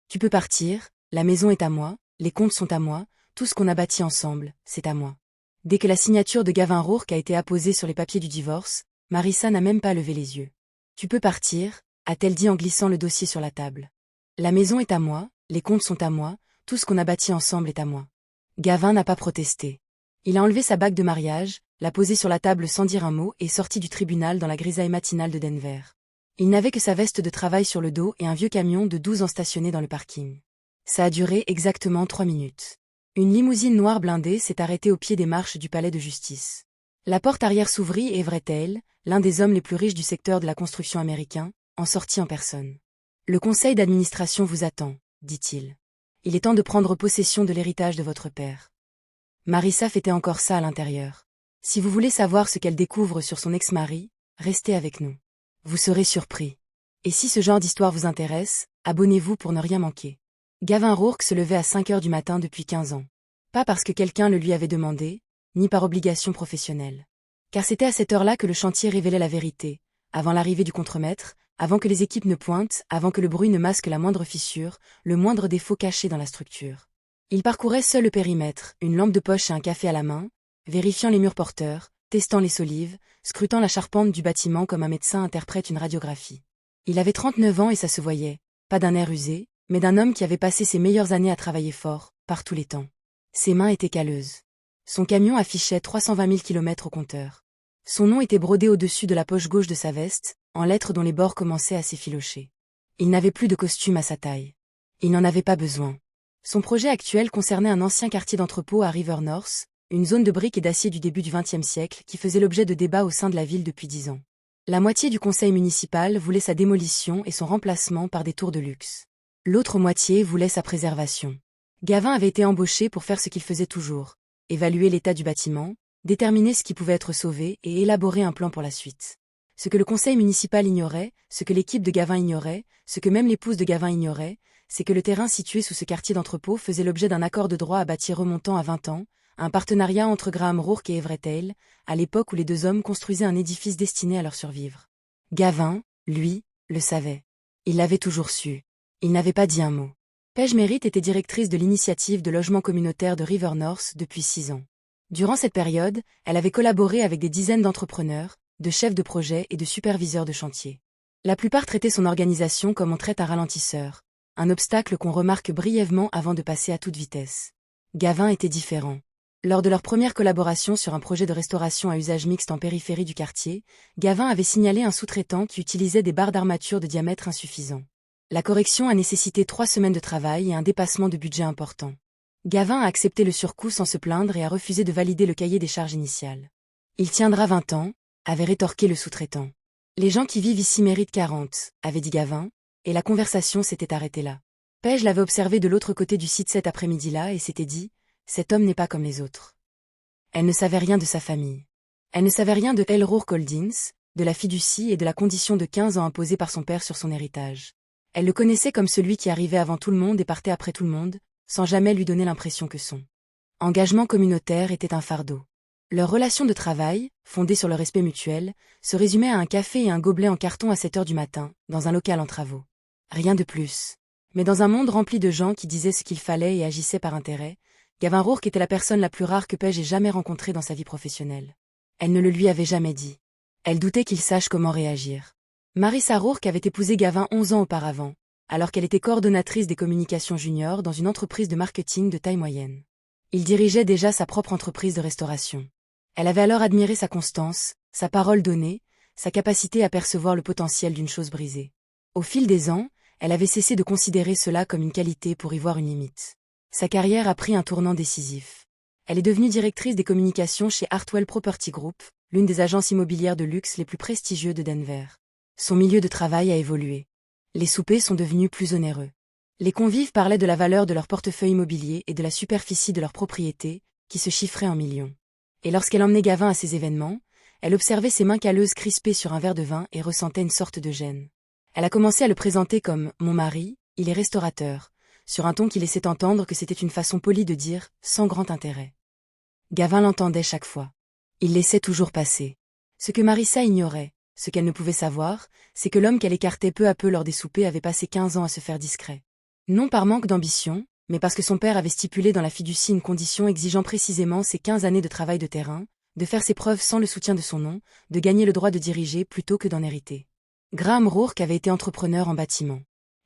Tu peux partir, la maison est à moi, les comptes sont à moi, tout ce qu'on a bâti ensemble, c'est à moi. Dès que la signature de Gavin Rourke a été apposée sur les papiers du divorce, Marissa n'a même pas levé les yeux. Tu peux partir, a-t-elle dit en glissant le dossier sur la table. La maison est à moi, les comptes sont à moi, tout ce qu'on a bâti ensemble est à moi. Gavin n'a pas protesté. Il a enlevé sa bague de mariage, l'a posée sur la table sans dire un mot et sorti du tribunal dans la grisaille matinale de Denver. Il n'avait que sa veste de travail sur le dos et un vieux camion de 12 ans stationné dans le parking. Ça a duré exactement 3 minutes. Une limousine noire blindée s'est arrêtée au pied des marches du palais de justice. La porte arrière s'ouvrit et Everett Hale, l'un des hommes les plus riches du secteur de la construction américain, en sortit en personne. Le conseil d'administration vous attend, dit-il. Il est temps de prendre possession de l'héritage de votre père. Marissa fêtait encore ça à l'intérieur. Si vous voulez savoir ce qu'elle découvre sur son ex-mari, restez avec nous. Vous serez surpris. Et si ce genre d'histoire vous intéresse, abonnez-vous pour ne rien manquer. Gavin Rourke se levait à 5 heures du matin depuis 15 ans. Pas parce que quelqu'un le lui avait demandé, ni par obligation professionnelle. Car c'était à cette heure-là que le chantier révélait la vérité, avant l'arrivée du contremaître, avant que les équipes ne pointent, avant que le bruit ne masque la moindre fissure, le moindre défaut caché dans la structure. Il parcourait seul le périmètre, une lampe de poche et un café à la main, vérifiant les murs porteurs, testant les solives, scrutant la charpente du bâtiment comme un médecin interprète une radiographie. Il avait 39 ans et ça se voyait, pas d'un air usé, mais d'un homme qui avait passé ses meilleures années à travailler fort, par tous les temps. Ses mains étaient calleuses. Son camion affichait 320 000 km au compteur. Son nom était brodé au-dessus de la poche gauche de sa veste, en lettres dont les bords commençaient à s'effilocher. Il n'avait plus de costume à sa taille. Il n'en avait pas besoin. Son projet actuel concernait un ancien quartier d'entrepôt à River North, une zone de briques et d'acier du début du XXe siècle qui faisait l'objet de débats au sein de la ville depuis 10 ans. La moitié du conseil municipal voulait sa démolition et son remplacement par des tours de luxe. L'autre moitié voulait sa préservation. Gavin avait été embauché pour faire ce qu'il faisait toujours, évaluer l'état du bâtiment, déterminer ce qui pouvait être sauvé et élaborer un plan pour la suite. Ce que le conseil municipal ignorait, ce que l'équipe de Gavin ignorait, ce que même l'épouse de Gavin ignorait, c'est que le terrain situé sous ce quartier d'entrepôt faisait l'objet d'un accord de droit à bâtir remontant à 20 ans, un partenariat entre Graham Rourke et Everett Hale, à l'époque où les deux hommes construisaient un édifice destiné à leur survivre. Gavin, lui, le savait. Il l'avait toujours su. Il n'avait pas dit un mot. Paige Merritt était directrice de l'initiative de logement communautaire de River North depuis 6 ans. Durant cette période, elle avait collaboré avec des dizaines d'entrepreneurs, de chefs de projet et de superviseurs de chantier. La plupart traitaient son organisation comme on traite un ralentisseur, un obstacle qu'on remarque brièvement avant de passer à toute vitesse. Gavin était différent. Lors de leur première collaboration sur un projet de restauration à usage mixte en périphérie du quartier, Gavin avait signalé un sous-traitant qui utilisait des barres d'armature de diamètre insuffisant. La correction a nécessité 3 semaines de travail et un dépassement de budget important. Gavin a accepté le surcoût sans se plaindre et a refusé de valider le cahier des charges initial. Il tiendra 20 ans, avait rétorqué le sous-traitant. Les gens qui vivent ici méritent 40, avait dit Gavin, et la conversation s'était arrêtée là. Paige l'avait observé de l'autre côté du site cet après-midi-là et s'était dit, cet homme n'est pas comme les autres. Elle ne savait rien de sa famille. Elle ne savait rien de Hale Rourke Holdings, de la fiducie et de la condition de 15 ans imposée par son père sur son héritage. Elle le connaissait comme celui qui arrivait avant tout le monde et partait après tout le monde, sans jamais lui donner l'impression que son engagement communautaire était un fardeau. Leur relation de travail, fondée sur le respect mutuel, se résumait à un café et un gobelet en carton à 7 heures du matin, dans un local en travaux. Rien de plus. Mais dans un monde rempli de gens qui disaient ce qu'il fallait et agissaient par intérêt, Gavin Rourke était la personne la plus rare que Paige ait jamais rencontrée dans sa vie professionnelle. Elle ne le lui avait jamais dit. Elle doutait qu'il sache comment réagir. Marissa Rourke avait épousé Gavin 11 ans auparavant, alors qu'elle était coordonnatrice des communications juniors dans une entreprise de marketing de taille moyenne. Il dirigeait déjà sa propre entreprise de restauration. Elle avait alors admiré sa constance, sa parole donnée, sa capacité à percevoir le potentiel d'une chose brisée. Au fil des ans, elle avait cessé de considérer cela comme une qualité pour y voir une limite. Sa carrière a pris un tournant décisif. Elle est devenue directrice des communications chez Hartwell Property Group, l'une des agences immobilières de luxe les plus prestigieuses de Denver. Son milieu de travail a évolué. Les soupers sont devenus plus onéreux. Les convives parlaient de la valeur de leur portefeuille immobilier et de la superficie de leur propriété, qui se chiffrait en millions. Et lorsqu'elle emmenait Gavin à ces événements, elle observait ses mains calleuses crispées sur un verre de vin et ressentait une sorte de gêne. Elle a commencé à le présenter comme « mon mari, il est restaurateur », sur un ton qui laissait entendre que c'était une façon polie de dire « sans grand intérêt ». Gavin l'entendait chaque fois. Il laissait toujours passer. Ce que Marissa ignorait, ce qu'elle ne pouvait savoir, c'est que l'homme qu'elle écartait peu à peu lors des soupers avait passé 15 ans à se faire discret. Non par manque d'ambition, mais parce que son père avait stipulé dans la fiducie une condition exigeant précisément ses 15 années de travail de terrain, de faire ses preuves sans le soutien de son nom, de gagner le droit de diriger plutôt que d'en hériter. Graham Rourke avait été entrepreneur en bâtiment.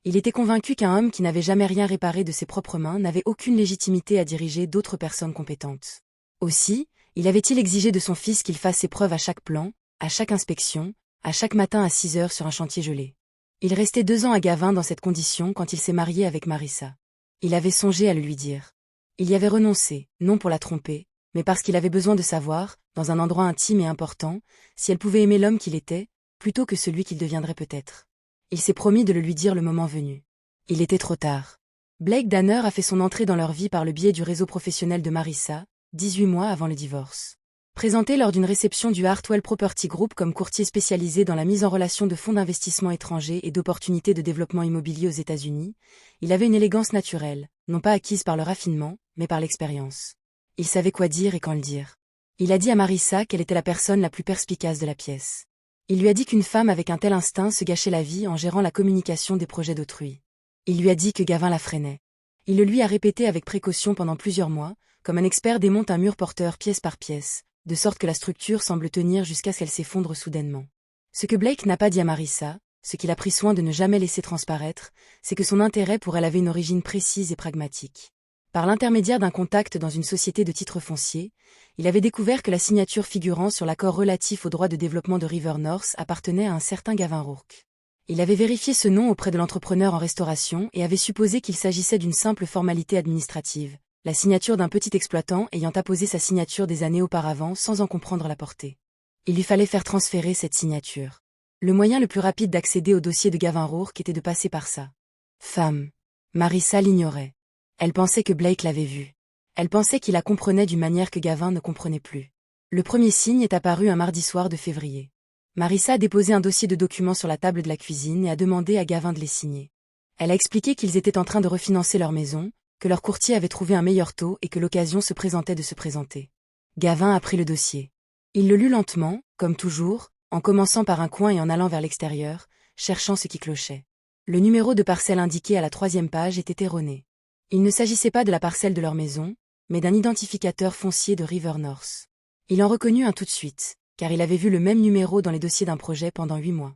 Il était convaincu qu'un homme qui n'avait jamais rien réparé de ses propres mains n'avait aucune légitimité à diriger d'autres personnes compétentes. Aussi, il avait-il exigé de son fils qu'il fasse ses preuves à chaque plan, à chaque inspection, à chaque matin à 6 heures sur un chantier gelé. Il restait 2 ans à Gavin dans cette condition quand il s'est marié avec Marissa. Il avait songé à le lui dire. Il y avait renoncé, non pour la tromper, mais parce qu'il avait besoin de savoir, dans un endroit intime et important, si elle pouvait aimer l'homme qu'il était, plutôt que celui qu'il deviendrait peut-être. Il s'est promis de le lui dire le moment venu. Il était trop tard. Blake Danner a fait son entrée dans leur vie par le biais du réseau professionnel de Marissa, 18 mois avant le divorce. Présenté lors d'une réception du Hartwell Property Group comme courtier spécialisé dans la mise en relation de fonds d'investissement étrangers et d'opportunités de développement immobilier aux États-Unis, il avait une élégance naturelle, non pas acquise par le raffinement, mais par l'expérience. Il savait quoi dire et quand le dire. Il a dit à Marissa qu'elle était la personne la plus perspicace de la pièce. Il lui a dit qu'une femme avec un tel instinct se gâchait la vie en gérant la communication des projets d'autrui. Il lui a dit que Gavin la freinait. Il le lui a répété avec précaution pendant plusieurs mois, comme un expert démonte un mur porteur pièce par pièce, de sorte que la structure semble tenir jusqu'à ce qu'elle s'effondre soudainement. Ce que Blake n'a pas dit à Marissa, ce qu'il a pris soin de ne jamais laisser transparaître, c'est que son intérêt pour elle avait une origine précise et pragmatique. Par l'intermédiaire d'un contact dans une société de titres fonciers, il avait découvert que la signature figurant sur l'accord relatif au droit de développement de River North appartenait à un certain Gavin Rourke. Il avait vérifié ce nom auprès de l'entrepreneur en restauration et avait supposé qu'il s'agissait d'une simple formalité administrative, la signature d'un petit exploitant ayant apposé sa signature des années auparavant sans en comprendre la portée. Il lui fallait faire transférer cette signature. Le moyen le plus rapide d'accéder au dossier de Gavin Rourke était de passer par sa femme. Marissa l'ignorait. Elle pensait que Blake l'avait vue. Elle pensait qu'il la comprenait d'une manière que Gavin ne comprenait plus. Le premier signe est apparu un mardi soir de février. Marissa a déposé un dossier de documents sur la table de la cuisine et a demandé à Gavin de les signer. Elle a expliqué qu'ils étaient en train de refinancer leur maison, que leur courtier avait trouvé un meilleur taux et que l'occasion se présentait de se présenter. Gavin a pris le dossier. Il le lut lentement, comme toujours, en commençant par un coin et en allant vers l'extérieur, cherchant ce qui clochait. Le numéro de parcelle indiqué à la 3e page était erroné. Il ne s'agissait pas de la parcelle de leur maison, mais d'un identificateur foncier de River North. Il en reconnut un tout de suite, car il avait vu le même numéro dans les dossiers d'un projet pendant 8 mois.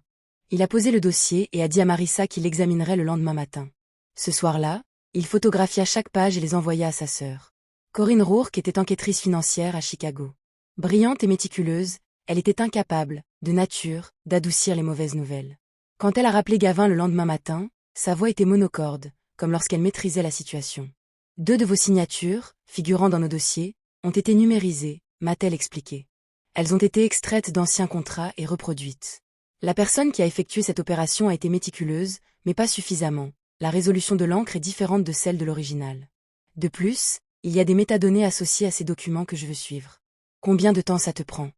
Il a posé le dossier et a dit à Marissa qu'il l'examinerait le lendemain matin. Ce soir-là, il photographia chaque page et les envoya à sa sœur. Corinne Rourke était enquêtrice financière à Chicago. Brillante et méticuleuse, elle était incapable, de nature, d'adoucir les mauvaises nouvelles. Quand elle a rappelé Gavin le lendemain matin, sa voix était monocorde, comme lorsqu'elle maîtrisait la situation. 2 de vos signatures, figurant dans nos dossiers, ont été numérisées, m'a-t-elle expliqué. Elles ont été extraites d'anciens contrats et reproduites. La personne qui a effectué cette opération a été méticuleuse, mais pas suffisamment. La résolution de l'encre est différente de celle de l'original. De plus, il y a des métadonnées associées à ces documents que je veux suivre. Combien de temps ça te prend?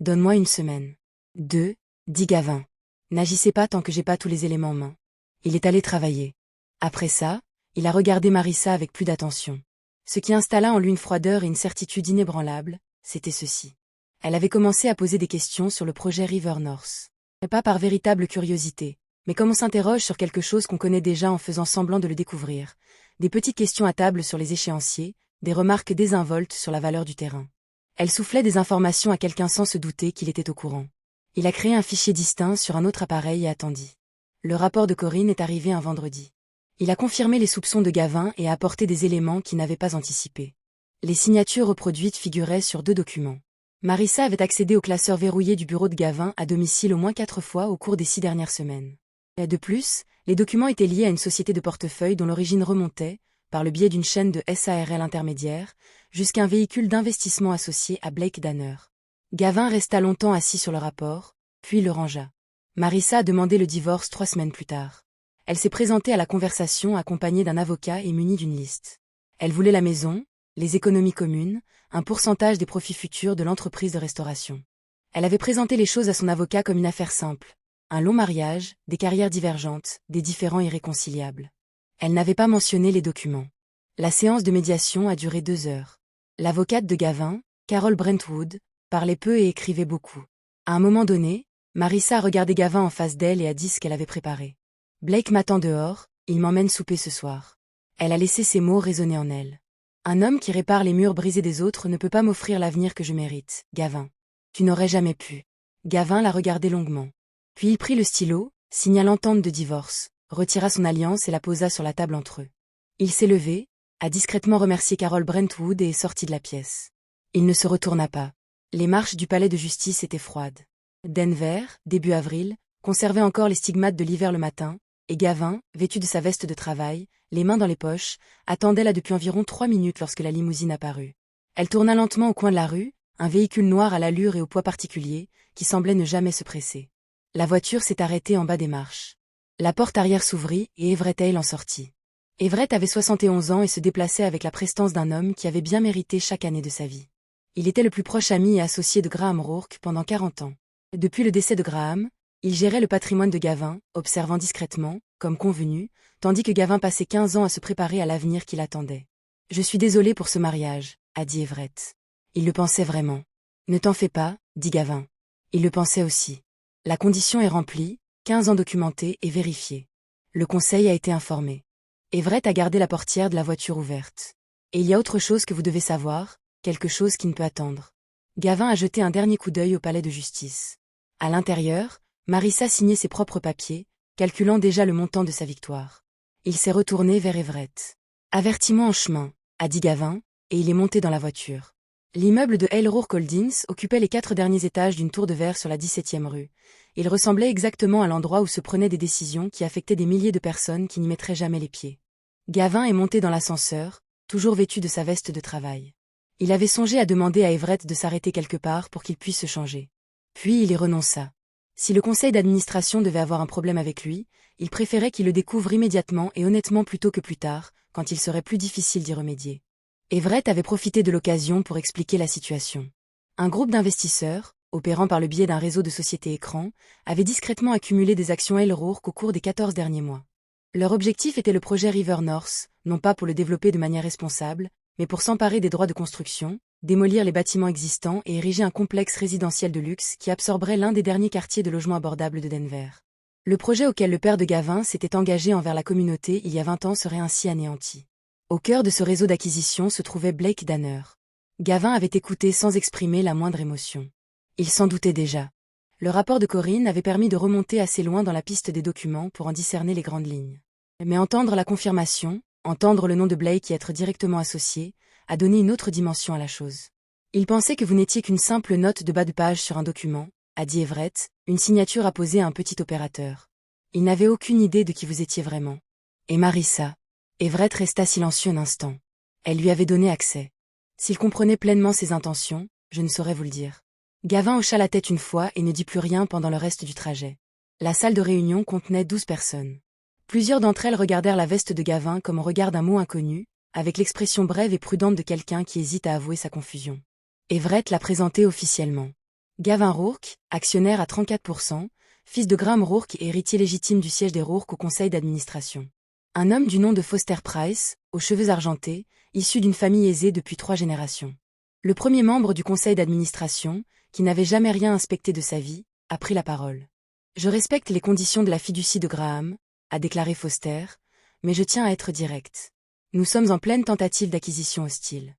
Donne-moi 1 semaine. 2, dit Gavin. N'agissez pas tant que j'ai pas tous les éléments en main. Il est allé travailler. Après ça, il a regardé Marissa avec plus d'attention. Ce qui installa en lui une froideur et une certitude inébranlables, c'était ceci. Elle avait commencé à poser des questions sur le projet River North. Pas par véritable curiosité, mais comme on s'interroge sur quelque chose qu'on connaît déjà en faisant semblant de le découvrir, des petites questions à table sur les échéanciers, des remarques désinvoltes sur la valeur du terrain. Elle soufflait des informations à quelqu'un sans se douter qu'il était au courant. Il a créé un fichier distinct sur un autre appareil et attendit. Le rapport de Corinne est arrivé un vendredi. Il a confirmé les soupçons de Gavin et a apporté des éléments qu'il n'avait pas anticipés. Les signatures reproduites figuraient sur 2 documents. Marissa avait accédé au classeur verrouillé du bureau de Gavin à domicile au moins 4 fois au cours des 6 dernières semaines. Et de plus, les documents étaient liés à une société de portefeuille dont l'origine remontait, par le biais d'une chaîne de SARL intermédiaire, jusqu'à un véhicule d'investissement associé à Blake Danner. Gavin resta longtemps assis sur le rapport, puis le rangea. Marissa a demandé le divorce 3 semaines plus tard. Elle s'est présentée à la conversation accompagnée d'un avocat et munie d'une liste. Elle voulait la maison, les économies communes, un pourcentage des profits futurs de l'entreprise de restauration. Elle avait présenté les choses à son avocat comme une affaire simple. Un long mariage, des carrières divergentes, des différends irréconciliables. Elle n'avait pas mentionné les documents. La séance de médiation a duré 2 heures. L'avocate de Gavin, Carol Brentwood, parlait peu et écrivait beaucoup. À un moment donné, Marissa a regardé Gavin en face d'elle et a dit ce qu'elle avait préparé. Blake m'attend dehors, il m'emmène souper ce soir. Elle a laissé ces mots résonner en elle. Un homme qui répare les murs brisés des autres ne peut pas m'offrir l'avenir que je mérite, Gavin. Tu n'aurais jamais pu. Gavin la regardait longuement. Puis il prit le stylo, signa l'entente de divorce, retira son alliance et la posa sur la table entre eux. Il s'est levé, a discrètement remercié Carol Brentwood et est sorti de la pièce. Il ne se retourna pas. Les marches du palais de justice étaient froides. Denver, début avril, conservait encore les stigmates de l'hiver le matin, et Gavin, vêtu de sa veste de travail, les mains dans les poches, attendait là depuis environ 3 minutes lorsque la limousine apparut. Elle tourna lentement au coin de la rue, un véhicule noir à l'allure et au poids particulier, qui semblait ne jamais se presser. La voiture s'est arrêtée en bas des marches. La porte arrière s'ouvrit et Everett Hale en sortit. Everett avait 71 ans et se déplaçait avec la prestance d'un homme qui avait bien mérité chaque année de sa vie. Il était le plus proche ami et associé de Graham Rourke pendant 40 ans. Depuis le décès de Graham, il gérait le patrimoine de Gavin, observant discrètement, comme convenu, tandis que Gavin passait 15 ans à se préparer à l'avenir qui l'attendait. « Je suis désolé pour ce mariage », a dit Everett. Il le pensait vraiment. « Ne t'en fais pas », dit Gavin. Il le pensait aussi. La condition est remplie, 15 ans documentés et vérifiés. Le conseil a été informé. Everett a gardé la portière de la voiture ouverte. Et il y a autre chose que vous devez savoir, quelque chose qui ne peut attendre. Gavin a jeté un dernier coup d'œil au palais de justice. À l'intérieur, Marissa signait ses propres papiers, calculant déjà le montant de sa victoire. Il s'est retourné vers Everett. « Avertis-moi en chemin », a dit Gavin, et il est monté dans la voiture. L'immeuble de Hale Rourke Holdings occupait les 4 derniers étages d'une tour de verre sur la 17e rue. Il ressemblait exactement à l'endroit où se prenaient des décisions qui affectaient des milliers de personnes qui n'y mettraient jamais les pieds. Gavin est monté dans l'ascenseur, toujours vêtu de sa veste de travail. Il avait songé à demander à Everett de s'arrêter quelque part pour qu'il puisse se changer. Puis il y renonça. Si le conseil d'administration devait avoir un problème avec lui, il préférait qu'il le découvre immédiatement et honnêtement plutôt que plus tard, quand il serait plus difficile d'y remédier. Everett avait profité de l'occasion pour expliquer la situation. Un groupe d'investisseurs, opérant par le biais d'un réseau de sociétés écrans, avait discrètement accumulé des actions Hale Rourke au cours des 14 derniers mois. Leur objectif était le projet River North, non pas pour le développer de manière responsable, mais pour s'emparer des droits de construction, démolir les bâtiments existants et ériger un complexe résidentiel de luxe qui absorberait l'un des derniers quartiers de logements abordables de Denver. Le projet auquel le père de Gavin s'était engagé envers la communauté il y a 20 ans serait ainsi anéanti. Au cœur de ce réseau d'acquisition se trouvait Blake Danner. Gavin avait écouté sans exprimer la moindre émotion. Il s'en doutait déjà. Le rapport de Corinne avait permis de remonter assez loin dans la piste des documents pour en discerner les grandes lignes. Mais entendre la confirmation, entendre le nom de Blake y être directement associé, a donné une autre dimension à la chose. Il pensait que vous n'étiez qu'une simple note de bas de page sur un document, a dit Everett, une signature apposée à un petit opérateur. Il n'avait aucune idée de qui vous étiez vraiment. Et Marissa. Everett resta silencieux un instant. Elle lui avait donné accès. S'il comprenait pleinement ses intentions, je ne saurais vous le dire. Gavin hocha la tête une fois et ne dit plus rien pendant le reste du trajet. La salle de réunion contenait 12 personnes. Plusieurs d'entre elles regardèrent la veste de Gavin comme on regarde un mot inconnu, avec l'expression brève et prudente de quelqu'un qui hésite à avouer sa confusion. Everett l'a présenté officiellement. Gavin Rourke, actionnaire à 34%, fils de Graham Rourke et héritier légitime du siège des Rourke au conseil d'administration. Un homme du nom de Foster Price, aux cheveux argentés, issu d'une famille aisée depuis 3 générations. Le premier membre du conseil d'administration, qui n'avait jamais rien inspecté de sa vie, a pris la parole. « Je respecte les conditions de la fiducie de Graham », a déclaré Foster, « mais je tiens à être direct. Nous sommes en pleine tentative d'acquisition hostile.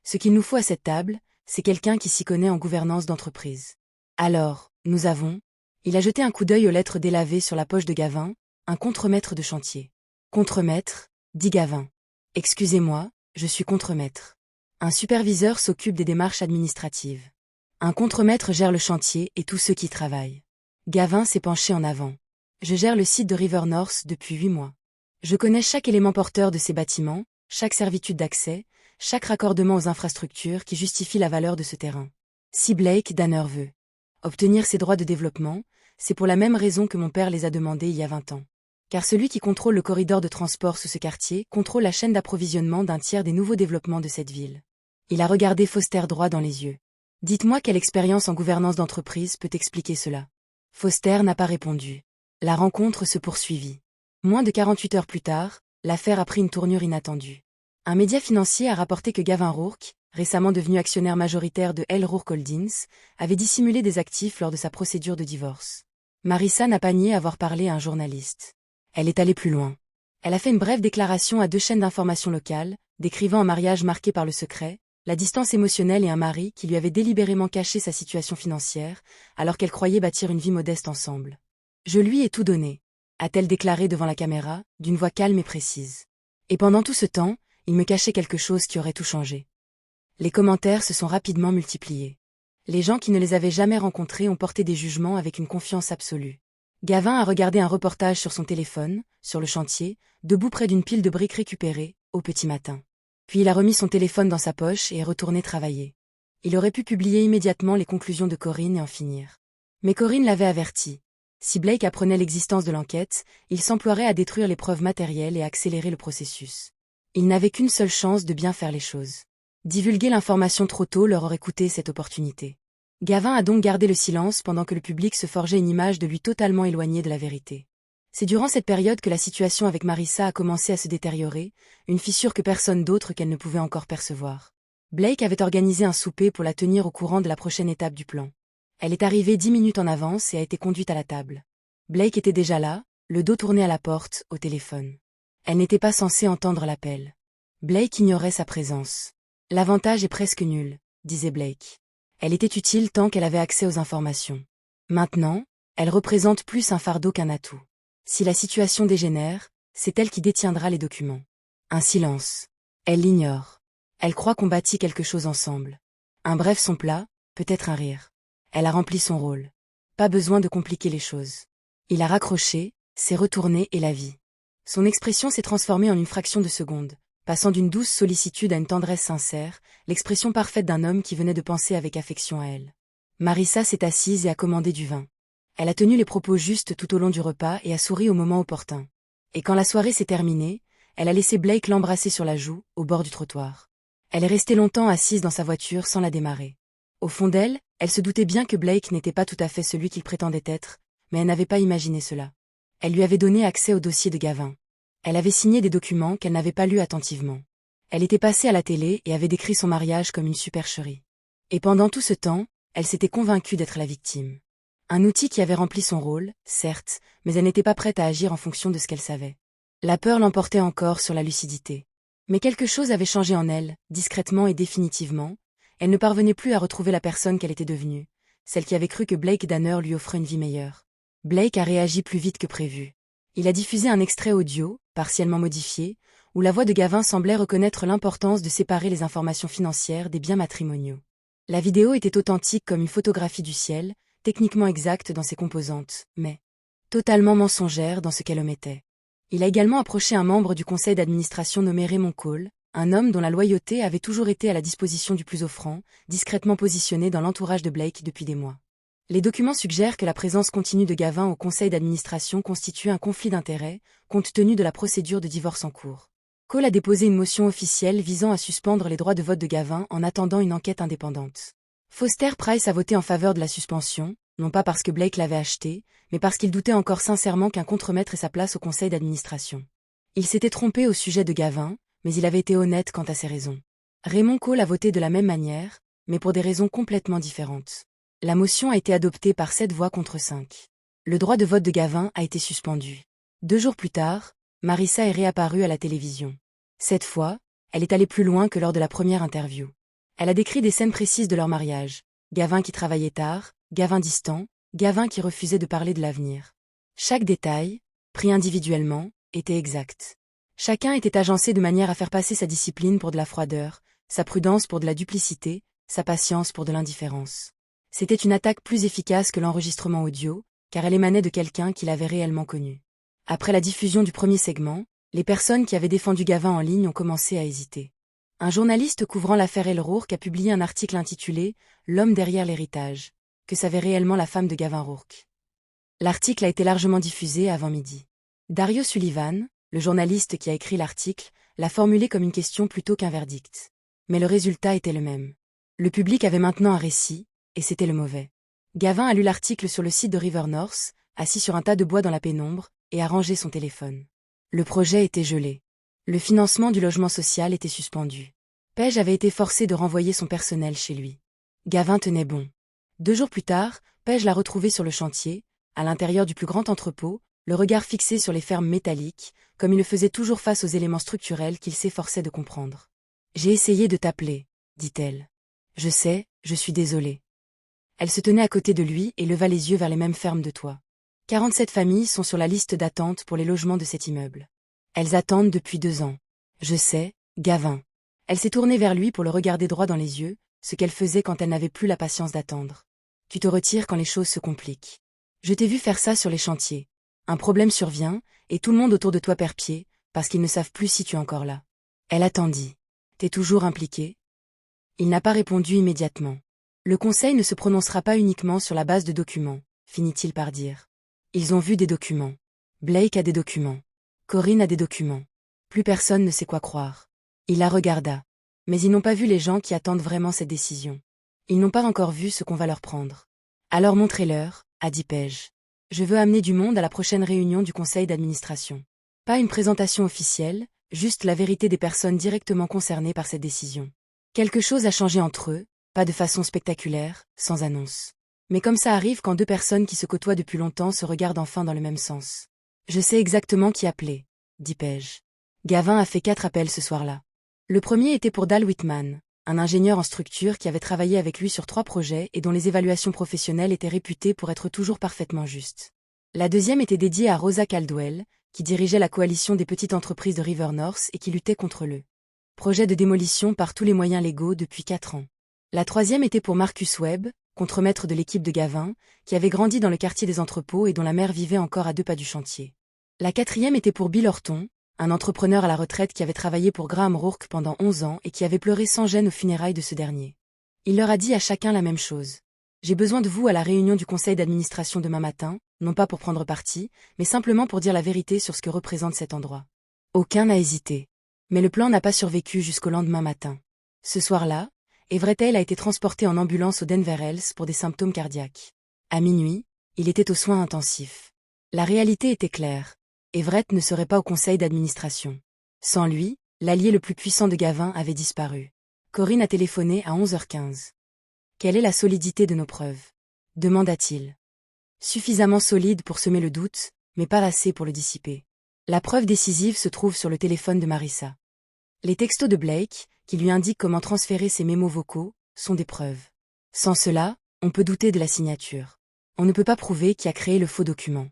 Ce qu'il nous faut à cette table, c'est quelqu'un qui s'y connaît en gouvernance d'entreprise. Alors, nous avons… » Il a jeté un coup d'œil aux lettres délavées sur la poche de Gavin, un contremaître de chantier. « Contremaître », dit Gavin. « Excusez-moi, je suis contremaître. Un superviseur s'occupe des démarches administratives. Un contremaître gère le chantier et tous ceux qui y travaillent. » Gavin s'est penché en avant. « Je gère le site de River North depuis 8 mois. Je connais chaque élément porteur de ces bâtiments, chaque servitude d'accès, chaque raccordement aux infrastructures qui justifie la valeur de ce terrain. Si Blake Danner veut obtenir ses droits de développement, c'est pour la même raison que mon père les a demandés il y a 20 ans. Car celui qui contrôle le corridor de transport sous ce quartier contrôle la chaîne d'approvisionnement d'un tiers des nouveaux développements de cette ville. » Il a regardé Foster droit dans les yeux. « Dites-moi quelle expérience en gouvernance d'entreprise peut expliquer cela. » Foster n'a pas répondu. La rencontre se poursuivit. Moins de 48 heures plus tard, l'affaire a pris une tournure inattendue. Un média financier a rapporté que Gavin Rourke, récemment devenu actionnaire majoritaire de Hale Rourke Holdings, avait dissimulé des actifs lors de sa procédure de divorce. Marissa n'a pas nié avoir parlé à un journaliste. Elle est allée plus loin. Elle a fait une brève déclaration à 2 chaînes d'information locales, décrivant un mariage marqué par le secret, la distance émotionnelle et un mari qui lui avait délibérément caché sa situation financière, alors qu'elle croyait bâtir une vie modeste ensemble. Je lui ai tout donné, a-t-elle déclaré devant la caméra, d'une voix calme et précise. Et pendant tout ce temps, il me cachait quelque chose qui aurait tout changé. Les commentaires se sont rapidement multipliés. Les gens qui ne les avaient jamais rencontrés ont porté des jugements avec une confiance absolue. Gavin a regardé un reportage sur son téléphone, sur le chantier, debout près d'une pile de briques récupérées, au petit matin. Puis il a remis son téléphone dans sa poche et est retourné travailler. Il aurait pu publier immédiatement les conclusions de Corinne et en finir. Mais Corinne l'avait averti. Si Blake apprenait l'existence de l'enquête, il s'emploierait à détruire les preuves matérielles et à accélérer le processus. Il n'avait qu'une seule chance de bien faire les choses. Divulguer l'information trop tôt leur aurait coûté cette opportunité. Gavin a donc gardé le silence pendant que le public se forgeait une image de lui totalement éloignée de la vérité. C'est durant cette période que la situation avec Marissa a commencé à se détériorer, une fissure que personne d'autre qu'elle ne pouvait encore percevoir. Blake avait organisé un souper pour la tenir au courant de la prochaine étape du plan. Elle est arrivée 10 minutes en avance et a été conduite à la table. Blake était déjà là, le dos tourné à la porte, au téléphone. Elle n'était pas censée entendre l'appel. Blake ignorait sa présence. L'avantage est presque nul, disait Blake. Elle était utile tant qu'elle avait accès aux informations. Maintenant, elle représente plus un fardeau qu'un atout. Si la situation dégénère, c'est elle qui détiendra les documents. Un silence. Elle l'ignore. Elle croit qu'on bâtit quelque chose ensemble. Un bref son plat, peut-être un rire. Elle a rempli son rôle. Pas besoin de compliquer les choses. Il a raccroché, s'est retourné et la vit. Son expression s'est transformée en une fraction de seconde, passant d'une douce sollicitude à une tendresse sincère, l'expression parfaite d'un homme qui venait de penser avec affection à elle. Marissa s'est assise et a commandé du vin. Elle a tenu les propos justes tout au long du repas et a souri au moment opportun. Et quand la soirée s'est terminée, elle a laissé Blake l'embrasser sur la joue, au bord du trottoir. Elle est restée longtemps assise dans sa voiture sans la démarrer. Au fond d'elle, elle se doutait bien que Blake n'était pas tout à fait celui qu'il prétendait être, mais elle n'avait pas imaginé cela. Elle lui avait donné accès au dossier de Gavin. Elle avait signé des documents qu'elle n'avait pas lus attentivement. Elle était passée à la télé et avait décrit son mariage comme une supercherie. Et pendant tout ce temps, elle s'était convaincue d'être la victime. Un outil qui avait rempli son rôle, certes, mais elle n'était pas prête à agir en fonction de ce qu'elle savait. La peur l'emportait encore sur la lucidité. Mais quelque chose avait changé en elle, discrètement et définitivement. Elle ne parvenait plus à retrouver la personne qu'elle était devenue, celle qui avait cru que Blake Danner lui offrait une vie meilleure. Blake a réagi plus vite que prévu. Il a diffusé un extrait audio, partiellement modifié, où la voix de Gavin semblait reconnaître l'importance de séparer les informations financières des biens matrimoniaux. La vidéo était authentique comme une photographie du ciel, techniquement exacte dans ses composantes, mais totalement mensongère dans ce qu'elle omettait. Il a également approché un membre du conseil d'administration nommé Raymond Cole, un homme dont la loyauté avait toujours été à la disposition du plus offrant, discrètement positionné dans l'entourage de Blake depuis des mois. Les documents suggèrent que la présence continue de Gavin au conseil d'administration constitue un conflit d'intérêts, compte tenu de la procédure de divorce en cours. Cole a déposé une motion officielle visant à suspendre les droits de vote de Gavin en attendant une enquête indépendante. Foster Price a voté en faveur de la suspension, non pas parce que Blake l'avait acheté, mais parce qu'il doutait encore sincèrement qu'un contremaître ait sa place au conseil d'administration. Il s'était trompé au sujet de Gavin, mais il avait été honnête quant à ses raisons. Raymond Cole a voté de la même manière, mais pour des raisons complètement différentes. La motion a été adoptée par 7 voix contre 5. Le droit de vote de Gavin a été suspendu. 2 jours plus tard, Marissa est réapparue à la télévision. Cette fois, elle est allée plus loin que lors de la première interview. Elle a décrit des scènes précises de leur mariage. Gavin qui travaillait tard, Gavin distant, Gavin qui refusait de parler de l'avenir. Chaque détail, pris individuellement, était exact. Chacun était agencé de manière à faire passer sa discipline pour de la froideur, sa prudence pour de la duplicité, sa patience pour de l'indifférence. C'était une attaque plus efficace que l'enregistrement audio, car elle émanait de quelqu'un qui l'avait réellement connu. Après la diffusion du premier segment, les personnes qui avaient défendu Gavin en ligne ont commencé à hésiter. Un journaliste couvrant l'affaire El Rourke a publié un article intitulé « L'homme derrière l'héritage », que savait réellement la femme de Gavin Rourke. L'article a été largement diffusé avant midi. Dario Sullivan, le journaliste qui a écrit l'article, l'a formulé comme une question plutôt qu'un verdict. Mais le résultat était le même. Le public avait maintenant un récit, et c'était le mauvais. Gavin a lu l'article sur le site de River North, assis sur un tas de bois dans la pénombre, et a rangé son téléphone. Le projet était gelé. Le financement du logement social était suspendu. Page avait été forcé de renvoyer son personnel chez lui. Gavin tenait bon. 2 jours plus tard, Page l'a retrouvé sur le chantier, à l'intérieur du plus grand entrepôt, le regard fixé sur les fermes métalliques, comme il le faisait toujours face aux éléments structurels qu'il s'efforçait de comprendre. « J'ai essayé de t'appeler, dit-elle. Je sais, je suis désolée. » Elle se tenait à côté de lui et leva les yeux vers les mêmes fermes de toit. 47 familles sont sur la liste d'attente pour les logements de cet immeuble. Elles attendent depuis 2 ans. Je sais, Gavin. Elle s'est tournée vers lui pour le regarder droit dans les yeux, ce qu'elle faisait quand elle n'avait plus la patience d'attendre. Tu te retires quand les choses se compliquent. Je t'ai vu faire ça sur les chantiers. Un problème survient, et tout le monde autour de toi perd pied, parce qu'ils ne savent plus si tu es encore là. Elle attendit. T'es toujours impliqué? Il n'a pas répondu immédiatement. Le conseil ne se prononcera pas uniquement sur la base de documents, finit-il par dire. Ils ont vu des documents. Blake a des documents. Corinne a des documents. Plus personne ne sait quoi croire. Il la regarda. Mais ils n'ont pas vu les gens qui attendent vraiment cette décision. Ils n'ont pas encore vu ce qu'on va leur prendre. Alors montrez-leur, a dit Paige. Je veux amener du monde à la prochaine réunion du conseil d'administration. Pas une présentation officielle, juste la vérité des personnes directement concernées par cette décision. Quelque chose a changé entre eux, pas de façon spectaculaire, sans annonce. Mais comme ça arrive quand 2 personnes qui se côtoient depuis longtemps se regardent enfin dans le même sens. Je sais exactement qui appeler, dit Paige. Gavin a fait 4 appels ce soir-là. Le premier était pour Dal Whitman, un ingénieur en structure qui avait travaillé avec lui sur 3 projets et dont les évaluations professionnelles étaient réputées pour être toujours parfaitement justes. La deuxième était dédiée à Rosa Caldwell, qui dirigeait la coalition des petites entreprises de River North et qui luttait contre le projet de démolition par tous les moyens légaux depuis 4 ans. La troisième était pour Marcus Webb, contremaître de l'équipe de Gavin, qui avait grandi dans le quartier des entrepôts et dont la mère vivait encore à 2 pas du chantier. La quatrième était pour Bill Horton, un entrepreneur à la retraite qui avait travaillé pour Graham Rourke pendant 11 ans et qui avait pleuré sans gêne aux funérailles de ce dernier. Il leur a dit à chacun la même chose. J'ai besoin de vous à la réunion du conseil d'administration demain matin, non pas pour prendre parti, mais simplement pour dire la vérité sur ce que représente cet endroit. Aucun n'a hésité. Mais le plan n'a pas survécu jusqu'au lendemain matin. Ce soir-là, Everett Hale a été transporté en ambulance au Denver Health pour des symptômes cardiaques. À minuit, il était aux soins intensifs. La réalité était claire. Everett ne serait pas au conseil d'administration. Sans lui, l'allié le plus puissant de Gavin avait disparu. Corinne a téléphoné à 11h15. Quelle est la solidité de nos preuves? Demanda-t-il. Suffisamment solide pour semer le doute, mais pas assez pour le dissiper. La preuve décisive se trouve sur le téléphone de Marissa. Les textos de Blake, qui lui indiquent comment transférer ses mémos vocaux, sont des preuves. Sans cela, on peut douter de la signature. On ne peut pas prouver qui a créé le faux document.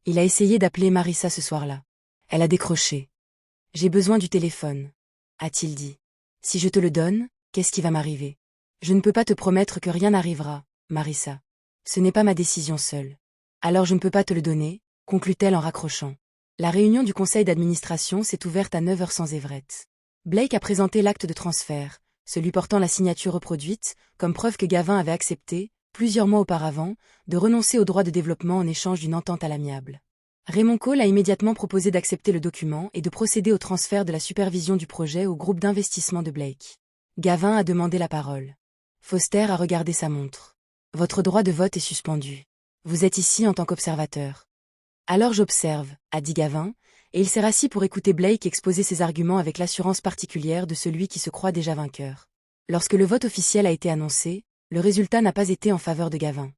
Il a essayé d'appeler Marissa ce soir-là. Elle a décroché. « J'ai besoin du téléphone, » a-t-il dit. « Si je te le donne, qu'est-ce qui va m'arriver? Je ne peux pas te promettre que rien n'arrivera, Marissa. Ce n'est pas ma décision seule. Alors je ne peux pas te le donner, » conclut-elle en raccrochant. La réunion du conseil d'administration s'est ouverte à 9h sans Everett. Blake a présenté l'acte de transfert, celui portant la signature reproduite, comme preuve que Gavin avait accepté, plusieurs mois auparavant, de renoncer au droit de développement en échange d'une entente à l'amiable. Raymond Cole a immédiatement proposé d'accepter le document et de procéder au transfert de la supervision du projet au groupe d'investissement de Blake. Gavin a demandé la parole. Foster a regardé sa montre. « Votre droit de vote est suspendu. Vous êtes ici en tant qu'observateur. » « Alors j'observe, » a dit Gavin, et il s'est rassis pour écouter Blake exposer ses arguments avec l'assurance particulière de celui qui se croit déjà vainqueur. Lorsque le vote officiel a été annoncé, le résultat n'a pas été en faveur de Gavin.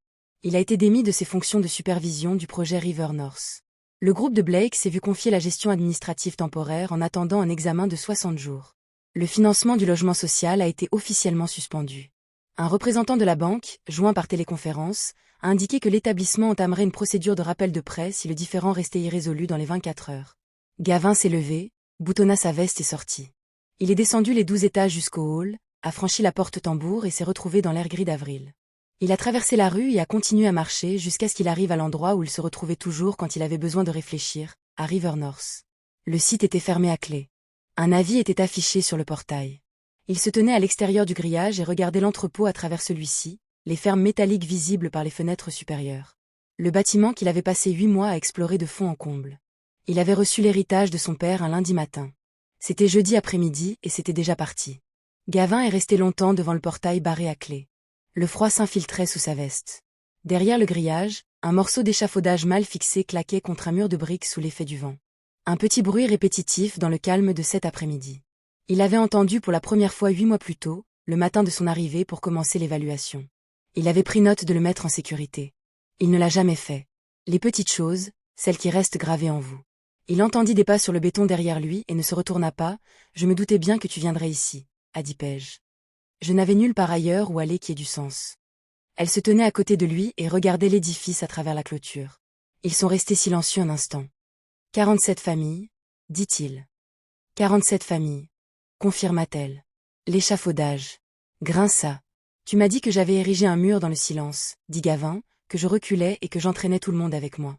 Il a été démis de ses fonctions de supervision du projet River North. Le groupe de Blake s'est vu confier la gestion administrative temporaire en attendant un examen de 60 jours. Le financement du logement social a été officiellement suspendu. Un représentant de la banque, joint par téléconférence, a indiqué que l'établissement entamerait une procédure de rappel de prêt si le différend restait irrésolu dans les 24 heures. Gavin s'est levé, boutonna sa veste et sortit. Il est descendu les 12 étages jusqu'au hall, a franchi la porte tambour et s'est retrouvé dans l'air gris d'avril. Il a traversé la rue et a continué à marcher jusqu'à ce qu'il arrive à l'endroit où il se retrouvait toujours quand il avait besoin de réfléchir, à River North. Le site était fermé à clé. Un avis était affiché sur le portail. Il se tenait à l'extérieur du grillage et regardait l'entrepôt à travers celui-ci, les fermes métalliques visibles par les fenêtres supérieures. Le bâtiment qu'il avait passé 8 mois à explorer de fond en comble. Il avait reçu l'héritage de son père un lundi matin. C'était jeudi après-midi et c'était déjà parti. Gavin est resté longtemps devant le portail barré à clé. Le froid s'infiltrait sous sa veste. Derrière le grillage, un morceau d'échafaudage mal fixé claquait contre un mur de briques sous l'effet du vent. Un petit bruit répétitif dans le calme de cet après-midi. Il avait entendu pour la première fois 8 mois plus tôt, le matin de son arrivée pour commencer l'évaluation. Il avait pris note de le mettre en sécurité. Il ne l'a jamais fait. Les petites choses, celle qui reste gravée en vous. Il entendit des pas sur le béton derrière lui et ne se retourna pas. Je me doutais bien que tu viendrais ici, a dit Paige. Je n'avais nulle part ailleurs où aller qui ait du sens. Elle se tenait à côté de lui et regardait l'édifice à travers la clôture. Ils sont restés silencieux un instant. 47 familles, dit-il. 47 familles, confirma-t-elle. L'échafaudage. Grinça. Tu m'as dit que j'avais érigé un mur dans le silence, dit Gavin, que je reculais et que j'entraînais tout le monde avec moi.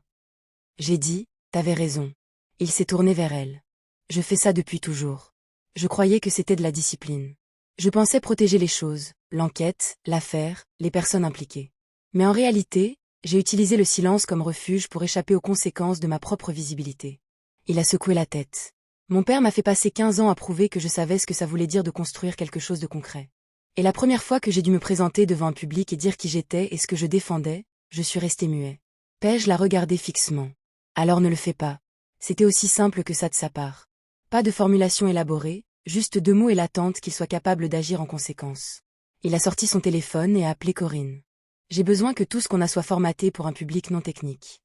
J'ai dit, t'avais raison. Il s'est tourné vers elle. Je fais ça depuis toujours. Je croyais que c'était de la discipline. Je pensais protéger les choses, l'enquête, l'affaire, les personnes impliquées. Mais en réalité, j'ai utilisé le silence comme refuge pour échapper aux conséquences de ma propre visibilité. Il a secoué la tête. Mon père m'a fait passer 15 ans à prouver que je savais ce que ça voulait dire de construire quelque chose de concret. Et la première fois que j'ai dû me présenter devant un public et dire qui j'étais et ce que je défendais, je suis resté muet. Paige l'a regardé fixement. Alors ne le fais pas. C'était aussi simple que ça de sa part. Pas de formulation élaborée, juste 2 mots et l'attente qu'il soit capable d'agir en conséquence. Il a sorti son téléphone et a appelé Corinne. J'ai besoin que tout ce qu'on a soit formaté pour un public non technique.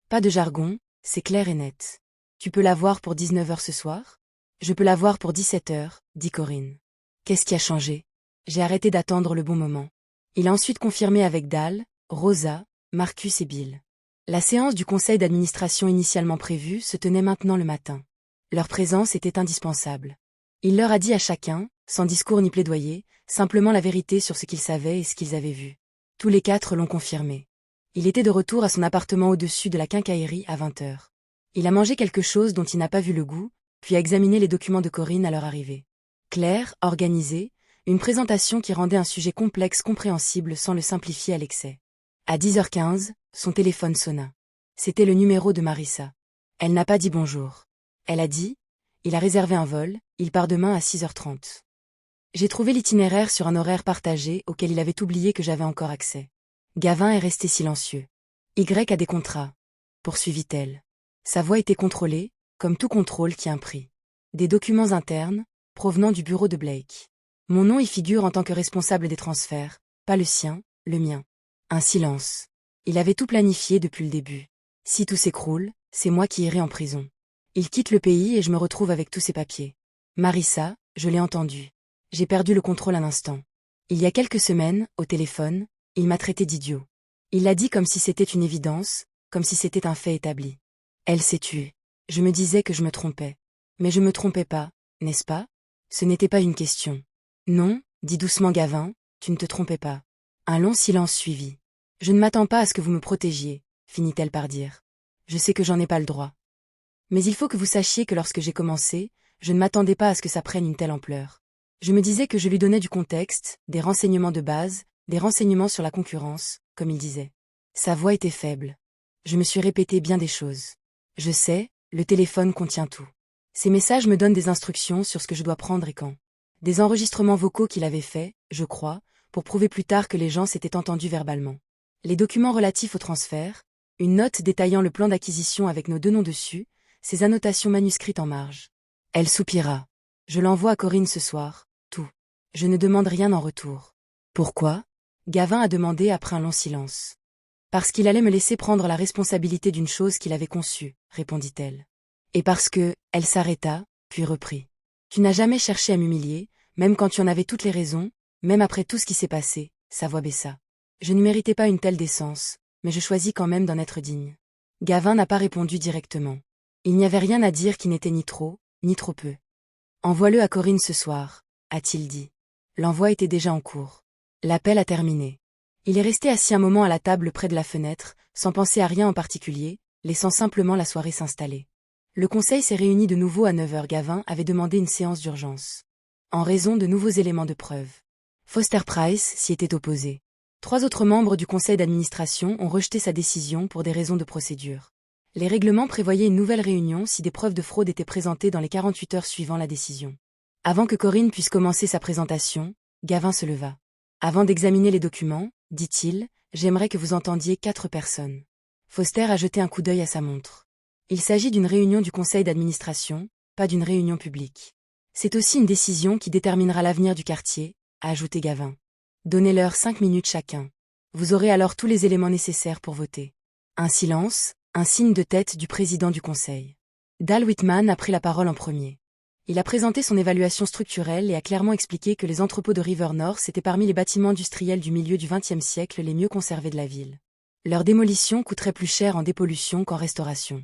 Pas de jargon, c'est clair et net. Tu peux l'avoir pour 19h ce soir? Je peux l'avoir pour 17h, dit Corinne. Qu'est-ce qui a changé? J'ai arrêté d'attendre le bon moment. Il a ensuite confirmé avec Dal, Rosa, Marcus et Bill. La séance du conseil d'administration initialement prévue se tenait maintenant le matin. Leur présence était indispensable. Il leur a dit à chacun, sans discours ni plaidoyer, simplement la vérité sur ce qu'ils savaient et ce qu'ils avaient vu. Tous les 4 l'ont confirmé. Il était de retour à son appartement au-dessus de la quincaillerie à 20h. Il a mangé quelque chose dont il n'a pas vu le goût, puis a examiné les documents de Corinne à leur arrivée. Claire, organisée, une présentation qui rendait un sujet complexe compréhensible sans le simplifier à l'excès. À 10h15, son téléphone sonna. C'était le numéro de Marissa. Elle n'a pas dit bonjour. Elle a dit, il a réservé un vol, il part demain à 6h30. J'ai trouvé l'itinéraire sur un horaire partagé auquel il avait oublié que j'avais encore accès. Gavin est resté silencieux. Y a des contrats, poursuivit-elle. Sa voix était contrôlée, comme tout contrôle qui a un prix. Des documents internes, provenant du bureau de Blake. Mon nom y figure en tant que responsable des transferts, pas le sien, le mien. Un silence. Il avait tout planifié depuis le début. Si tout s'écroule, c'est moi qui irai en prison. Il quitte le pays et je me retrouve avec tous ces papiers. Marissa, je l'ai entendu. J'ai perdu le contrôle un instant. Il y a quelques semaines, au téléphone, il m'a traité d'idiot. Il l'a dit comme si c'était une évidence, comme si c'était un fait établi. Elle s'est tuée. Je me disais que je me trompais. Mais je me trompais pas, n'est-ce pas? Ce n'était pas une question. Non, dit doucement Gavin, tu ne te trompais pas. Un long silence suivit. Je ne m'attends pas à ce que vous me protégiez, finit-elle par dire. Je sais que j'en ai pas le droit. Mais il faut que vous sachiez que lorsque j'ai commencé, je ne m'attendais pas à ce que ça prenne une telle ampleur. Je me disais que je lui donnais du contexte, des renseignements de base, des renseignements sur la concurrence, comme il disait. Sa voix était faible. Je me suis répété bien des choses. Je sais, le téléphone contient tout. Ces messages me donnent des instructions sur ce que je dois prendre et quand. Des enregistrements vocaux qu'il avait faits, je crois, pour prouver plus tard que les gens s'étaient entendus verbalement. Les documents relatifs au transfert, une note détaillant le plan d'acquisition avec nos 2 noms dessus, ces annotations manuscrites en marge. Elle soupira. Je l'envoie à Corinne ce soir, tout. Je ne demande rien en retour. Pourquoi? Gavin a demandé après un long silence. Parce qu'il allait me laisser prendre la responsabilité d'une chose qu'il avait conçue, répondit-elle. Et parce que, elle s'arrêta, puis reprit. Tu n'as jamais cherché à m'humilier, même quand tu en avais toutes les raisons, même après tout ce qui s'est passé, sa voix baissa. Je ne méritais pas une telle décence, mais je choisis quand même d'en être digne. Gavin n'a pas répondu directement. Il n'y avait rien à dire qui n'était ni trop peu. Envoie-le à Corinne ce soir, a-t-il dit. L'envoi était déjà en cours. L'appel a terminé. Il est resté assis un moment à la table près de la fenêtre, sans penser à rien en particulier, laissant simplement la soirée s'installer. Le conseil s'est réuni de nouveau à 9h. Gavin avait demandé une séance d'urgence. En raison de nouveaux éléments de preuve. Foster Price s'y était opposé. 3 autres membres du conseil d'administration ont rejeté sa décision pour des raisons de procédure. Les règlements prévoyaient une nouvelle réunion si des preuves de fraude étaient présentées dans les 48 heures suivant la décision. Avant que Corinne puisse commencer sa présentation, Gavin se leva. Avant d'examiner les documents, dit-il, j'aimerais que vous entendiez 4 personnes. Foster a jeté un coup d'œil à sa montre. Il s'agit d'une réunion du conseil d'administration, pas d'une réunion publique. C'est aussi une décision qui déterminera l'avenir du quartier, a ajouté Gavin. Donnez-leur 5 minutes chacun. Vous aurez alors tous les éléments nécessaires pour voter. Un silence, Un signe de tête du président du conseil. Dal Whitman a pris la parole en premier. Il a présenté son évaluation structurelle et a clairement expliqué que les entrepôts de River North étaient parmi les bâtiments industriels du milieu du XXe siècle les mieux conservés de la ville. Leur démolition coûterait plus cher en dépollution qu'en restauration.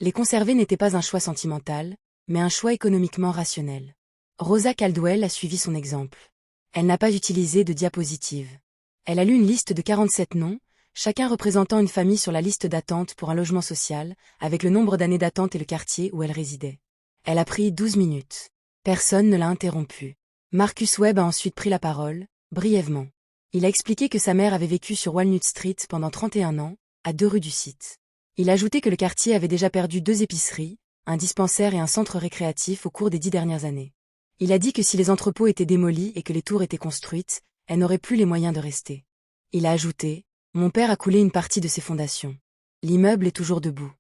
Les conserver n'était pas un choix sentimental, mais un choix économiquement rationnel. Rosa Caldwell a suivi son exemple. Elle n'a pas utilisé de diapositive. Elle a lu une liste de 47 noms, chacun représentant une famille sur la liste d'attente pour un logement social, avec le nombre d'années d'attente et le quartier où elle résidait. Elle a pris 12 minutes. Personne ne l'a interrompue. Marcus Webb a ensuite pris la parole, brièvement. Il a expliqué que sa mère avait vécu sur Walnut Street pendant 31 ans, à 2 rues du site. Il a ajouté que le quartier avait déjà perdu 2 épiceries, un dispensaire et un centre récréatif au cours des 10 dernières années. Il a dit que si les entrepôts étaient démolis et que les tours étaient construites, elle n'aurait plus les moyens de rester. Il a ajouté: mon père a coulé une partie de ses fondations. L'immeuble est toujours debout.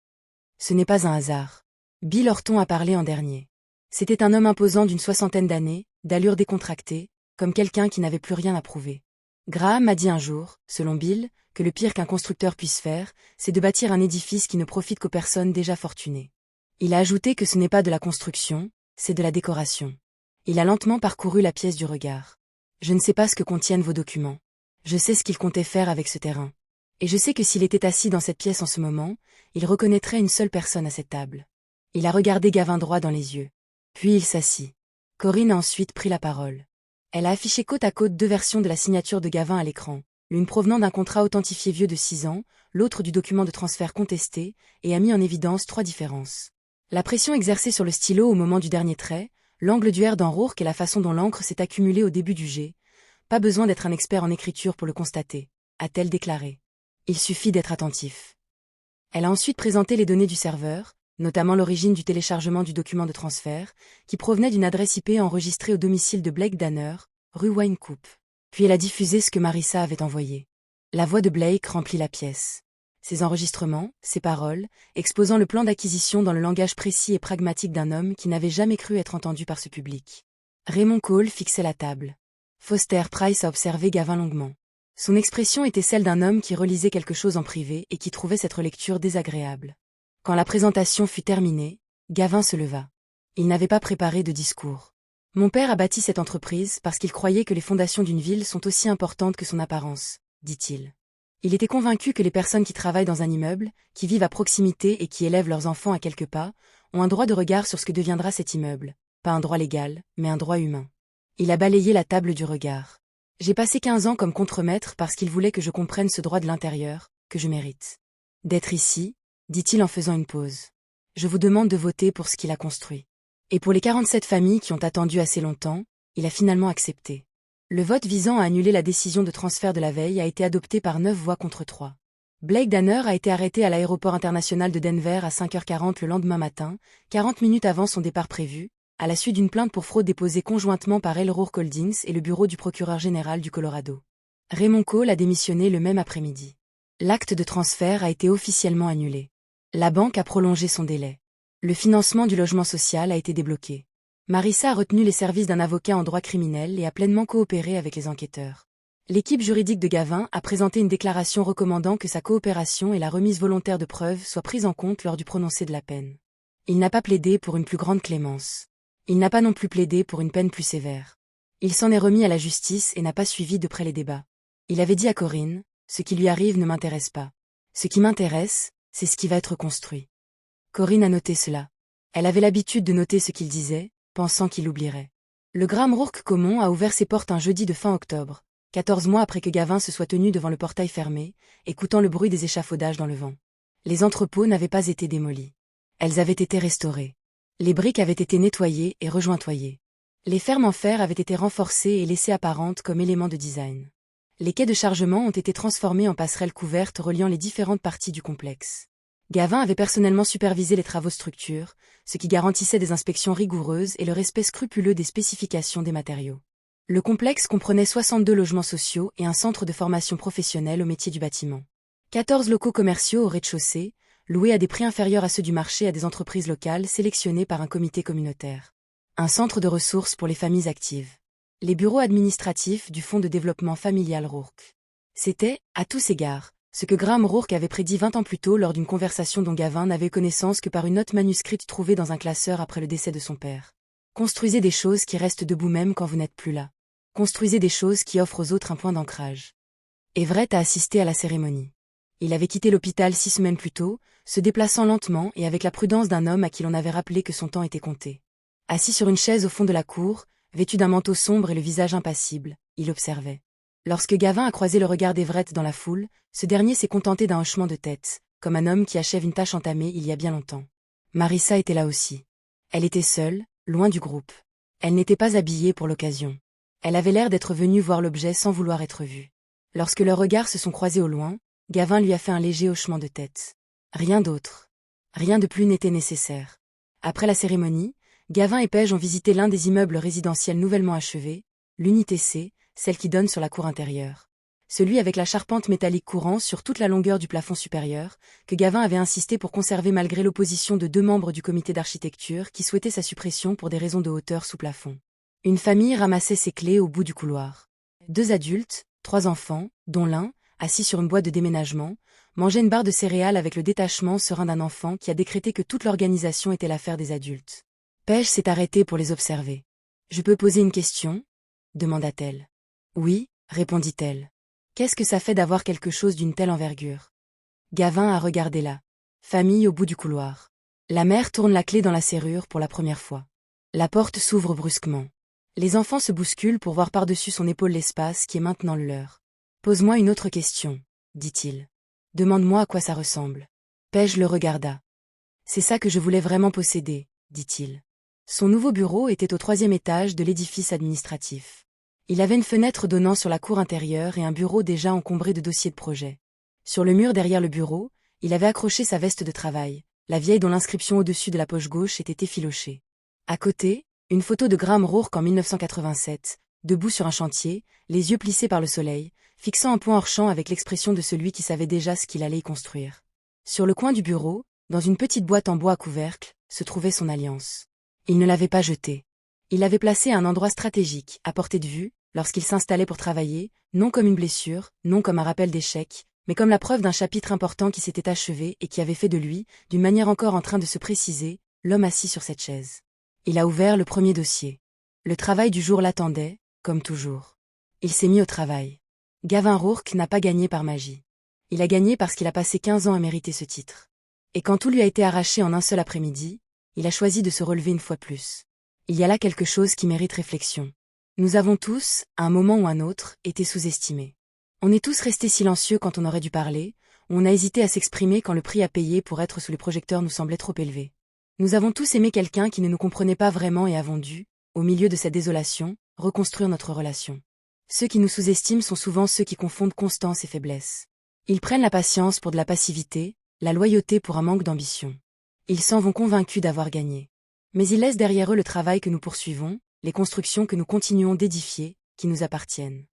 Ce n'est pas un hasard. Bill Horton a parlé en dernier. C'était un homme imposant d'une 60aine d'années, d'allure décontractée, comme quelqu'un qui n'avait plus rien à prouver. Graham a dit un jour, selon Bill, que le pire qu'un constructeur puisse faire, c'est de bâtir un édifice qui ne profite qu'aux personnes déjà fortunées. Il a ajouté que ce n'est pas de la construction, c'est de la décoration. Il a lentement parcouru la pièce du regard. Je ne sais pas ce que contiennent vos documents. Je sais ce qu'il comptait faire avec ce terrain. Et je sais que s'il était assis dans cette pièce en ce moment, il reconnaîtrait une seule personne à cette table. Il a regardé Gavin droit dans les yeux. Puis il s'assit. Corinne a ensuite pris la parole. Elle a affiché côte à côte 2 versions de la signature de Gavin à l'écran, l'une provenant d'un contrat authentifié vieux de 6 ans, l'autre du document de transfert contesté, et a mis en évidence 3 différences. La pression exercée sur le stylo au moment du dernier trait, l'angle du R d'Enrourk et la façon dont l'encre s'est accumulée au début du jet. Pas besoin d'être un expert en écriture pour le constater, a-t-elle déclaré. Il suffit d'être attentif. Elle a ensuite présenté les données du serveur, notamment l'origine du téléchargement du document de transfert, qui provenait d'une adresse IP enregistrée au domicile de Blake Danner, rue Wynkoop. Puis elle a diffusé ce que Marissa avait envoyé. La voix de Blake remplit la pièce. Ses enregistrements, ses paroles, exposant le plan d'acquisition dans le langage précis et pragmatique d'un homme qui n'avait jamais cru être entendu par ce public. Raymond Cole fixait la table. Foster Price a observé Gavin longuement. Son expression était celle d'un homme qui relisait quelque chose en privé et qui trouvait cette relecture désagréable. Quand la présentation fut terminée, Gavin se leva. Il n'avait pas préparé de discours. Mon père a bâti cette entreprise parce qu'il croyait que les fondations d'une ville sont aussi importantes que son apparence, dit-il. Il était convaincu que les personnes qui travaillent dans un immeuble, qui vivent à proximité et qui élèvent leurs enfants à quelques pas, ont un droit de regard sur ce que deviendra cet immeuble, pas un droit légal, mais un droit humain. Il a balayé la table du regard. J'ai passé 15 ans comme contremaître parce qu'il voulait que je comprenne ce droit de l'intérieur, que je mérite. D'être ici, dit-il en faisant une pause. Je vous demande de voter pour ce qu'il a construit. Et pour les 47 familles qui ont attendu assez longtemps, il a finalement accepté. Le vote visant à annuler la décision de transfert de la veille a été adopté par 9 voix contre 3. Blake Danner a été arrêté à l'aéroport international de Denver à 5h40 le lendemain matin, 40 minutes avant son départ prévu, à la suite d'une plainte pour fraude déposée conjointement par Elrourke Holdings et le bureau du procureur général du Colorado. Raymond Cole a démissionné le même après-midi. L'acte de transfert a été officiellement annulé. La banque a prolongé son délai. Le financement du logement social a été débloqué. Marissa a retenu les services d'un avocat en droit criminel et a pleinement coopéré avec les enquêteurs. L'équipe juridique de Gavin a présenté une déclaration recommandant que sa coopération et la remise volontaire de preuves soient prises en compte lors du prononcé de la peine. Il n'a pas plaidé pour une plus grande clémence. Il n'a pas non plus plaidé pour une peine plus sévère. Il s'en est remis à la justice et n'a pas suivi de près les débats. Il avait dit à Corinne, « Ce qui lui arrive ne m'intéresse pas. Ce qui m'intéresse, c'est ce qui va être construit. » Corinne a noté cela. Elle avait l'habitude de noter ce qu'il disait, pensant qu'il oublierait. Le Graham Rourke Common a ouvert ses portes un jeudi de fin octobre, 14 mois après que Gavin se soit tenu devant le portail fermé, écoutant le bruit des échafaudages dans le vent. Les entrepôts n'avaient pas été démolis. Elles avaient été restaurées. Les briques avaient été nettoyées et rejointoyées. Les fermes en fer avaient été renforcées et laissées apparentes comme éléments de design. Les quais de chargement ont été transformés en passerelles couvertes reliant les différentes parties du complexe. Gavin avait personnellement supervisé les travaux structures, ce qui garantissait des inspections rigoureuses et le respect scrupuleux des spécifications des matériaux. Le complexe comprenait 62 logements sociaux et un centre de formation professionnelle au métier du bâtiment. 14 locaux commerciaux au rez-de-chaussée, loués à des prix inférieurs à ceux du marché à des entreprises locales sélectionnées par un comité communautaire. Un centre de ressources pour les familles actives. Les bureaux administratifs du Fonds de développement familial Rourke. C'était, à tous égards, Ce que Graham Rourke avait prédit 20 ans plus tôt lors d'une conversation dont Gavin n'avait connaissance que par une note manuscrite trouvée dans un classeur après le décès de son père. Construisez des choses qui restent debout même quand vous n'êtes plus là. Construisez des choses qui offrent aux autres un point d'ancrage. Everett a assisté à la cérémonie. Il avait quitté l'hôpital 6 semaines plus tôt, se déplaçant lentement et avec la prudence d'un homme à qui l'on avait rappelé que son temps était compté. Assis sur une chaise au fond de la cour, vêtu d'un manteau sombre et le visage impassible, il observait. Lorsque Gavin a croisé le regard d'Everett dans la foule, ce dernier s'est contenté d'un hochement de tête, comme un homme qui achève une tâche entamée il y a bien longtemps. Marissa était là aussi. Elle était seule, loin du groupe. Elle n'était pas habillée pour l'occasion. Elle avait l'air d'être venue voir l'objet sans vouloir être vue. Lorsque leurs regards se sont croisés au loin, Gavin lui a fait un léger hochement de tête. Rien d'autre. Rien de plus n'était nécessaire. Après la cérémonie, Gavin et Paige ont visité l'un des immeubles résidentiels nouvellement achevés, l'unité C, celle qui donne sur la cour intérieure. Celui avec la charpente métallique courant sur toute la longueur du plafond supérieur, que Gavin avait insisté pour conserver malgré l'opposition de 2 membres du comité d'architecture qui souhaitaient sa suppression pour des raisons de hauteur sous plafond. Une famille ramassait ses clés au bout du couloir. 2 adultes, 3 enfants, dont l'un, assis sur une boîte de déménagement, mangeait une barre de céréales avec le détachement serein d'un enfant qui a décrété que toute l'organisation était l'affaire des adultes. Paige s'est arrêtée pour les observer. « Je peux poser une question ?» demanda-t-elle. « Oui, » répondit-elle. « Qu'est-ce que ça fait d'avoir quelque chose d'une telle envergure ?» Gavin a regardé la famille au bout du couloir. La mère tourne la clé dans la serrure pour la première fois. La porte s'ouvre brusquement. Les enfants se bousculent pour voir par-dessus son épaule l'espace qui est maintenant le leur. « Pose-moi une autre question, » dit-il. « Demande-moi à quoi ça ressemble. » Paige le regarda. « C'est ça que je voulais vraiment posséder, » dit-il. Son nouveau bureau était au 3e étage de l'édifice administratif. Il avait une fenêtre donnant sur la cour intérieure et un bureau déjà encombré de dossiers de projet. Sur le mur derrière le bureau, il avait accroché sa veste de travail, la vieille dont l'inscription au-dessus de la poche gauche était effilochée. À côté, une photo de Graham Rourke en 1987, debout sur un chantier, les yeux plissés par le soleil, fixant un point hors champ avec l'expression de celui qui savait déjà ce qu'il allait y construire. Sur le coin du bureau, dans une petite boîte en bois à couvercle, se trouvait son alliance. Il ne l'avait pas jetée. Il l'avait placée à un endroit stratégique, à portée de vue, lorsqu'il s'installait pour travailler, non comme une blessure, non comme un rappel d'échec, mais comme la preuve d'un chapitre important qui s'était achevé et qui avait fait de lui, d'une manière encore en train de se préciser, l'homme assis sur cette chaise. Il a ouvert le premier dossier. Le travail du jour l'attendait, comme toujours. Il s'est mis au travail. Gavin Rourke n'a pas gagné par magie. Il a gagné parce qu'il a passé 15 ans à mériter ce titre. Et quand tout lui a été arraché en un seul après-midi, il a choisi de se relever une fois plus. Il y a là quelque chose qui mérite réflexion. Nous avons tous, à un moment ou un autre, été sous-estimés. On est tous restés silencieux quand on aurait dû parler, ou on a hésité à s'exprimer quand le prix à payer pour être sous les projecteurs nous semblait trop élevé. Nous avons tous aimé quelqu'un qui ne nous comprenait pas vraiment et avons dû, au milieu de cette désolation, reconstruire notre relation. Ceux qui nous sous-estiment sont souvent ceux qui confondent constance et faiblesse. Ils prennent la patience pour de la passivité, la loyauté pour un manque d'ambition. Ils s'en vont convaincus d'avoir gagné. Mais ils laissent derrière eux le travail que nous poursuivons, les constructions que nous continuons d'édifier, qui nous appartiennent.